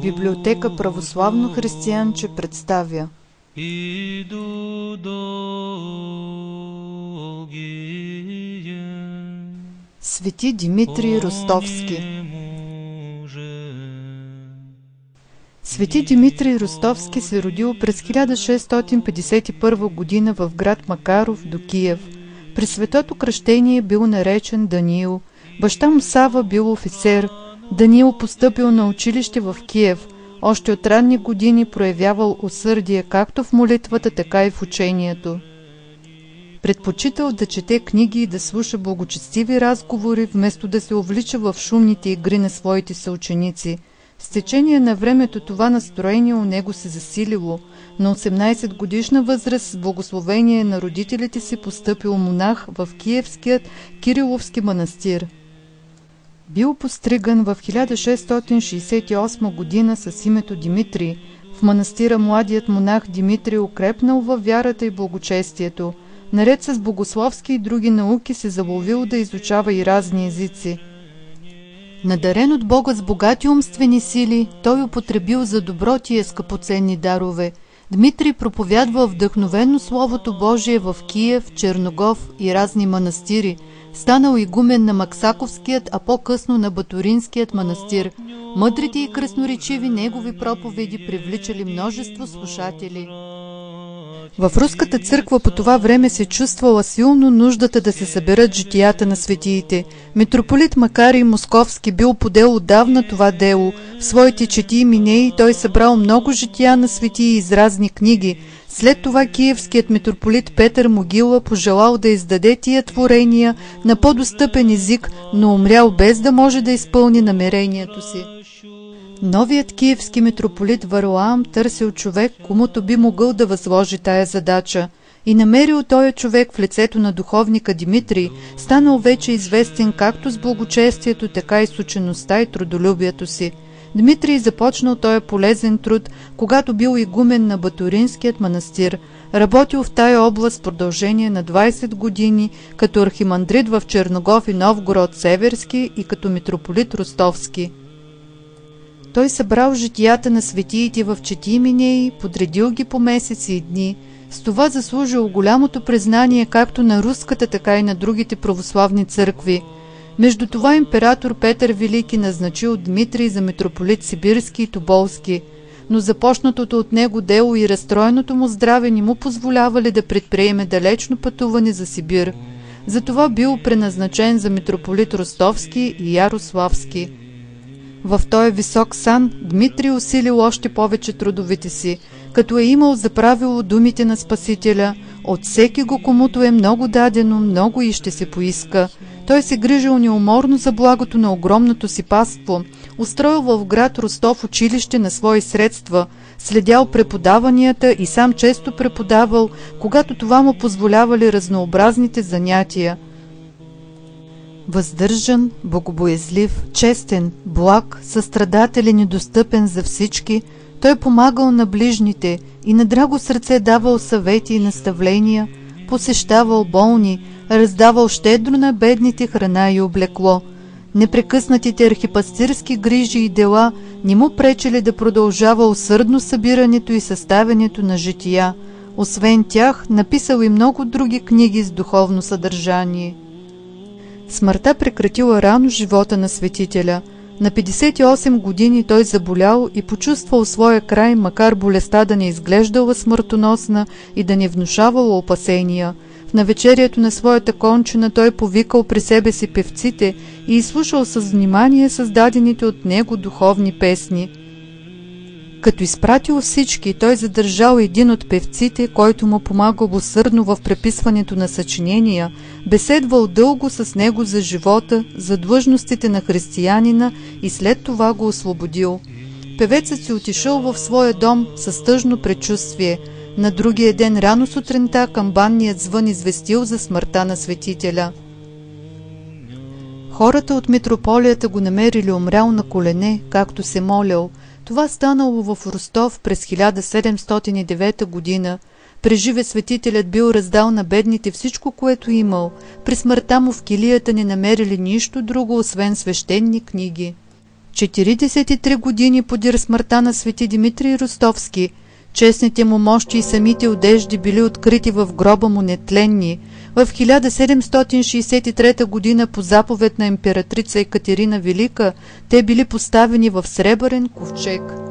Библиотека Православно християнче представя Свети Димитрий Ростовски. Свети Димитрий Ростовски се родил през 1651 година в град Макаров до Киев. При светото кръщение бил наречен Даниил. Баща му Сава бил офицер. Даниил постъпил на училище в Киев. Още от ранни години проявявал усърдие както в молитвата, така и в учението. Предпочитал да чете книги и да слуша благочестиви разговори, вместо да се увлича в шумните игри на своите съученици. С течение на времето това настроение у него се засилило. На 18 годишна възраст с благословение на родителите си постъпил монах в Киевският Кириловски манастир. Бил постриган в 1668 година с името Димитрий. В манастира младият монах Димитрий укрепнал във вярата и благочестието. Наред с богословски и други науки се заловил да изучава и разни езици. Надарен от Бога с богати умствени сили, той употребил за добро тия скъпоценни дарове. Дмитрий проповядвал вдъхновено Словото Божие в Киев, Черногов и разни манастири. Станал игумен на Максаковският, а по-късно на Батуринският манастир. Мъдрите и красноречиви негови проповеди привличали множество слушатели. В руската църква по това време се чувствала силно нуждата да се съберат житията на светиите. Митрополит Макарий Московски бил подел отдавна това дело. В своите четии минеи той събрал много жития на светии из разни книги. След това киевският митрополит Петър Могила пожелал да издаде тия творения на по-достъпен език, но умрял без да може да изпълни намерението си. Новият киевски митрополит Варлаам търсил човек, комуто би могъл да възложи тая задача, и намерил този човек в лицето на духовника Димитрий, станал вече известен както с благочестието, така и с учеността и трудолюбието си. Дмитрий започнал този полезен труд, когато бил игумен на Батуринският манастир. Работил в тая област в продължение на 20 години, като архимандрит в Черногов и Новгород Северски и като митрополит Ростовски. Той събрал житията на светиите в четии минеи, подредил ги по месеци и дни. С това заслужил голямото признание както на руската, така и на другите православни църкви. Между това император Петър Велики назначил Дмитрий за митрополит Сибирски и Тоболски, но започнатото от него дело и разстроеното му здраве не му позволявали да предприеме далечно пътуване за Сибир. Затова бил преназначен за митрополит Ростовски и Ярославски. В този висок сан Дмитрий усилил още повече трудовите си, като е имал за правило думите на Спасителя: от всеки го, комуто е много дадено, много и ще се поиска. Той се грижил неуморно за благото на огромното си паство, устроил в град Ростов училище на свои средства, следял преподаванията и сам често преподавал, когато това му позволявали разнообразните занятия. Въздържан, богобоязлив, честен, благ, състрадателен и достъпен за всички, той помагал на ближните и на драго сърце давал съвети и наставления, посещавал болни, раздавал щедро на бедните храна и облекло. Непрекъснатите архипастирски грижи и дела не му пречели да продължава усърдно събирането и съставянето на жития. Освен тях, написал и много други книги с духовно съдържание. Смъртта прекратила рано живота на светителя. На 58 години той заболял и почувствал своя край, макар болестта да не изглеждала смъртоносна и да не внушавала опасения. В навечерието на своята кончина той повикал при себе си певците и изслушал с внимание създадените от него духовни песни. Като изпратил всички, той задържал един от певците, който му помагал усърдно в преписването на съчинения, беседвал дълго с него за живота, за длъжностите на християнина и след това го освободил. Певецът си отишъл в своя дом с тъжно предчувствие. На другия ден рано сутринта камбанният звън известил за смъртта на светителя. Хората от митрополията го намерили умрял на колене, както се молял. Това станало в Ростов през 1709 година. Преживе светителят бил раздал на бедните всичко, което имал. При смъртта му в килията не намерили нищо друго, освен свещени книги. 43 години подир смъртта на свети Димитрий Ростовски, честните му мощи и самите одежди били открити в гроба му нетленни. В 1763 година по заповед на императрица Екатерина Велика те били поставени в сребърен ковчег.